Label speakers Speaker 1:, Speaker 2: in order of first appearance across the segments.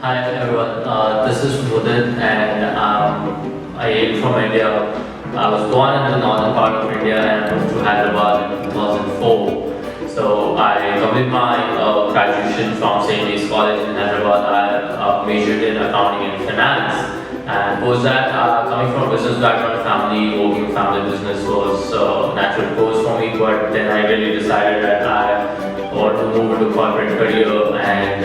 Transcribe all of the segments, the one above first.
Speaker 1: Hi everyone, this is Mudit and I am from India. I was born in the northern part of India and moved to Hyderabad in 2004. So I completed my graduation from St. Mary's College in Hyderabad. I majored in accounting and finance. And post that, coming from a business background family, working family business was a natural course for me. But then I really decided that I want to move into corporate career and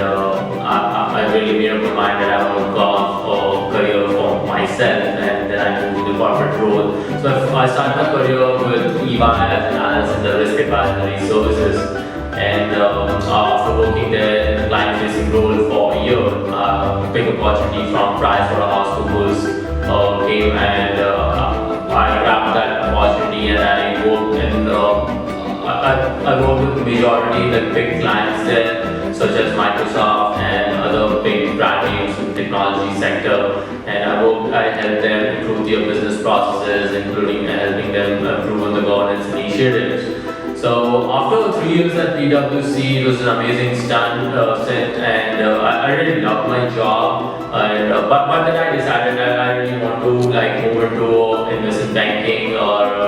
Speaker 1: I really made up my mind that I want to carve a career for myself and then I moved into corporate role. So I started my career with EY as an analyst in the risk advisory services and after working there in the client facing role for a year, big opportunity from PricewaterhouseCoopers came and I grabbed that opportunity and I worked in I work with majority the big clients there, such as Microsoft and other big brand names in the technology sector. And I helped them improve their business processes, including helping them improve on the governance initiatives. So after 3 years at PwC, it was an amazing stint, and I really loved my job. But then I decided that I really want to move into investment banking or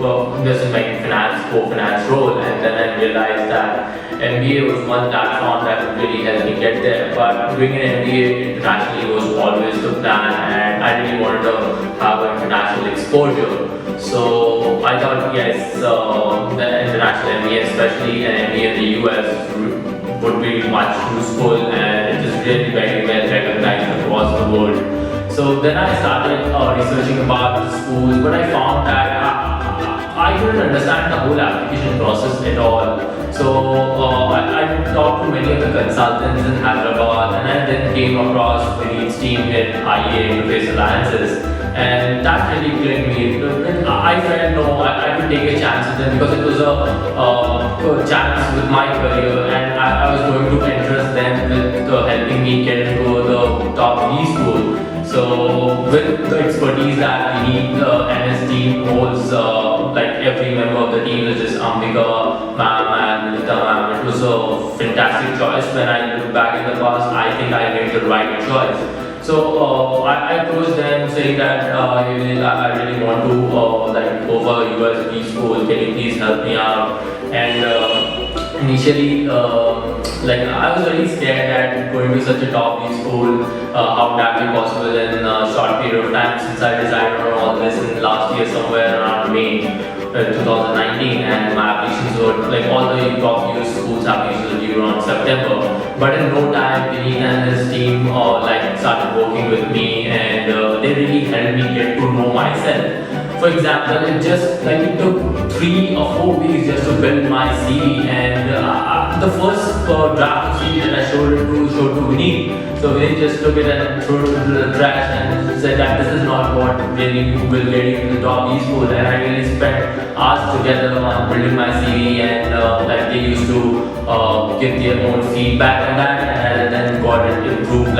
Speaker 1: investment banking finance, co-finance role, and then I realized that MBA was one platform that would really help me get there. But doing an MBA internationally was always the plan, and I really wanted to have an international exposure. So I thought, yes, the international MBA, especially an MBA in the US, would be much useful, and it is really very well recognized across the world. So then I started researching about the schools, but I found that I couldn't understand the whole application process at all. So I talked to many of the consultants in Hyderabad and I then came across Mudit's team in IEA Interface Alliances, and that really clicked me. I felt no, I could take a chance with them because it was a chance with my career and I was going to interest them with helping me get into the top B school. So with the expertise that we need, the NS team holds, like every member of the team, which is Ambika ma'am and Nita ma'am, it was a fantastic choice. When I look back in the past, I think I made the right choice. So I approached them saying that hey, I really want to go for a USB school. Can you please help me out? And initially, I was very scared that going to such a top B school, how that be possible in a short period of time, since I decided on all this in last year somewhere around May 2019, and my applications were all the top US schools applications were due around September. But in no time, Vinny and his team started working with me, and they really helped me get to know myself. For example, it took 3 or 4 weeks just to build my CV, and the first draft of CV that I showed to Vinny. So Vinny just took it and threw it into the trash and said that this is not what really will get you into the top B school. And I really spent hours together on building my CV, and they used to give their own feedback on that, and I then got it improved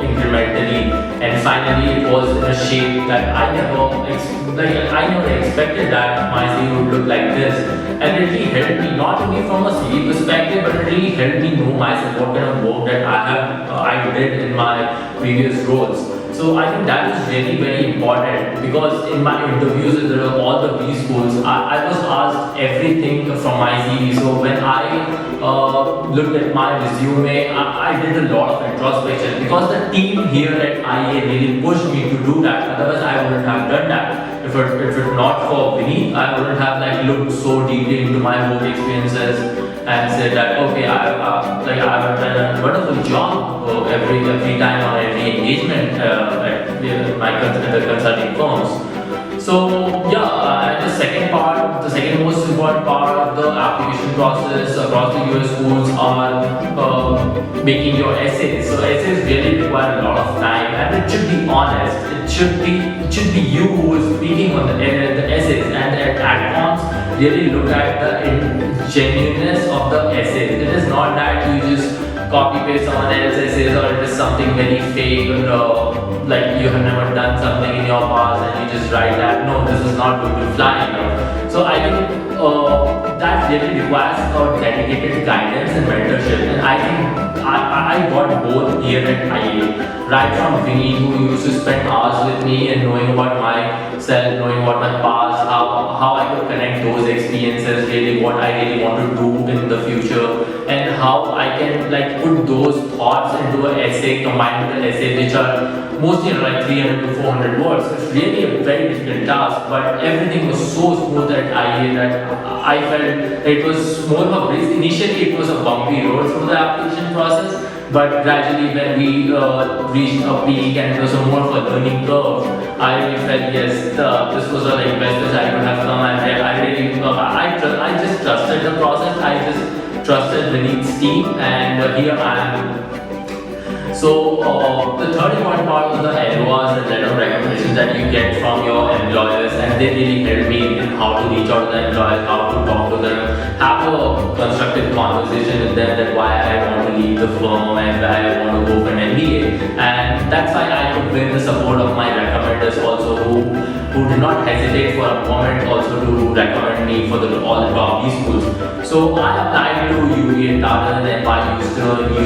Speaker 1: incrementally. And finally, it was in a shape that I never expected that my CV would look like this. And it really helped me not only from a CV perspective, but it really helped me know myself, what kind of work that I did in my previous roles. So I think that is really very important, because in my interviews with all the B schools, I was asked everything from my CV. So when I looked at my resume, I did a lot of introspection, because the team here at IEA really pushed me to do that. Otherwise, I wouldn't have done that. If it not for Vinny, I wouldn't have looked so deeply into my work experiences and said that okay, I have done a wonderful job every time on every engagement at the consulting firms. So yeah, and the second most important part of the application process across the US schools are making your essays. So essays really require a lot of time, and it should be honest. It should be you who is speaking on the essays, and at AdCons really look at the genuineness of the essays. It is not that you just copy paste someone else's essays, or it is something very fake, or you have never done something in your past and you just write that. No, this is not going to fly. So I think that really requires dedicated guidance and mentorship, and I think I got both here at IA. Right from Vinny, who used to spend hours with me and knowing about myself, knowing about my past, how I could connect those experiences, really what I really want to do in the future, and how I can like put those thoughts into an essay, combined with an essay, which are mostly like 300 to 400 words. It's really a very difficult task, but everything was so smooth at IA that I felt it was more of a breeze. Initially, it was a bumpy road through the application process, but gradually, when we reached a peak and it was a more of a learning curve, I really felt yes, this was the like, best which I could have come, and I really, I just trusted the process. I just trusted Vinny's team, and here I am. So the third important part was the LORs, the letter of recommendations that you get from your employers, and they really helped me in how to reach out to the employers, how to talk to them, have a constructive conversation with them that why I want to leave the firm and why I want to go for an MBA. And that's why I could win the support of my recommenders also, who did not hesitate for a moment also to recommend me for all the top B schools. So I applied to UVA, Tata, NYU,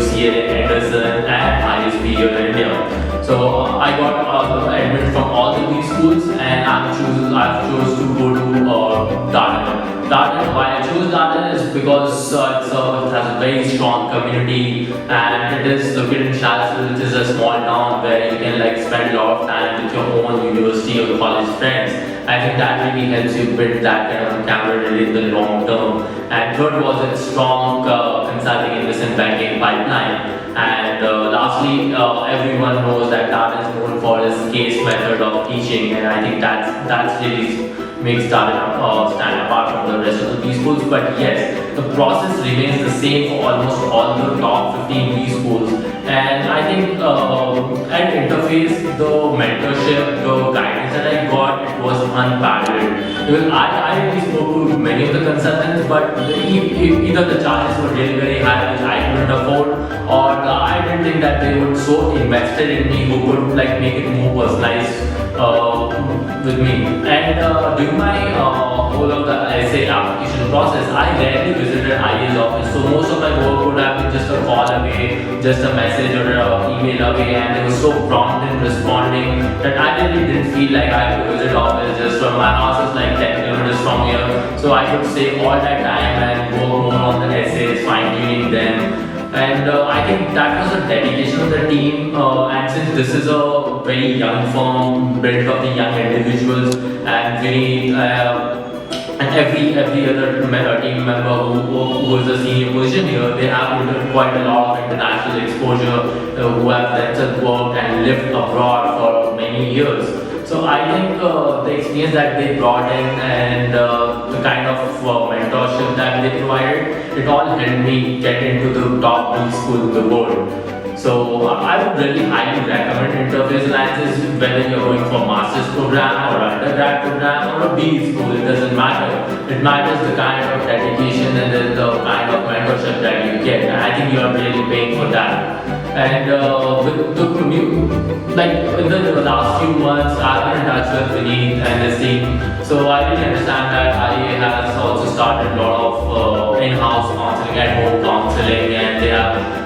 Speaker 1: UCLA, Anderson, and ISB here in India. So I got admitted from all the B schools, and I've chose to go to Tata. Tata, why I chose Tata is because it has a very strong community, and it is located in Charlottesville, which is a small town where you can like spend a lot of time with your own university or college friends. I think that really helps you build that kind of camaraderie in the long term. And third was its strong consulting investment banking pipeline. And lastly, everyone knows that Tata is known for its case method of teaching, and I think that's really makes Tata stand apart from the rest of the B schools. But yes, the process remains the same for almost all the top 15 B schools. And I think at Interface, the mentorship, the guidance that I got, it was unparalleled. Because I really spoke to many of the consultants, but either the charges were really very high, which I couldn't afford, or I didn't think that they would so invested in me who could like make it more personalized with me. And during my whole of the essay application process, I rarely visited IA's office. So most of my work would have been just a call away, just a message or an email away, and they were so prompt in responding that I really didn't feel like I had to visit office. Just from my house is like 10 kilometers from here, so I could save all that time and work more on the essays, fine tuning them. And I think that was a dedication of the team, and since this is a very young firm built of the young individuals, and every other team member who is a senior position here, they have quite a lot of international exposure, who have themselves worked and lived abroad for many years. So I think the experience that they brought in and the kind of mentorship that they provided, it all helped me get into the top B school in the world. So I would really highly recommend Interface Alliances, whether you're going for a master's program or undergrad program or a B school, it doesn't matter. It matters the kind of dedication and the kind of mentorship that you get. And I think you are really paying for that. And with the like in the last few months, I've been in touch with Vinny and his team. So I really understand that IA has also started a lot of in-house counseling and home counseling, and they have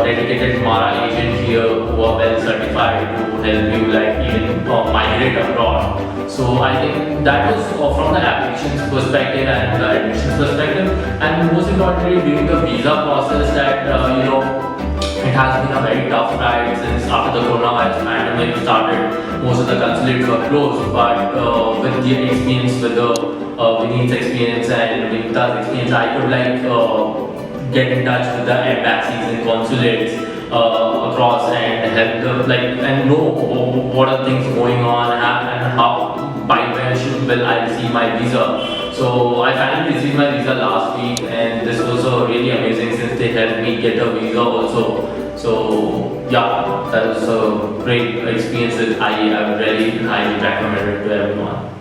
Speaker 1: dedicated Mara agent here who are well certified to help you like even migrate abroad. So I think that was from the applications perspective and the admissions perspective, and most importantly during the visa process that it has been a very tough ride since after the coronavirus pandemic started. Most of the consulates were closed, but with the experience, with the Vinny's experience and Vinita's experience, I could get in touch with the embassies and consulates across and help them and know what are things going on and how by when will I receive my visa. So I finally received my visa last week, and this was really amazing since they helped me get a visa also. So yeah, that was a great experience with IE. I would really highly recommend it to everyone.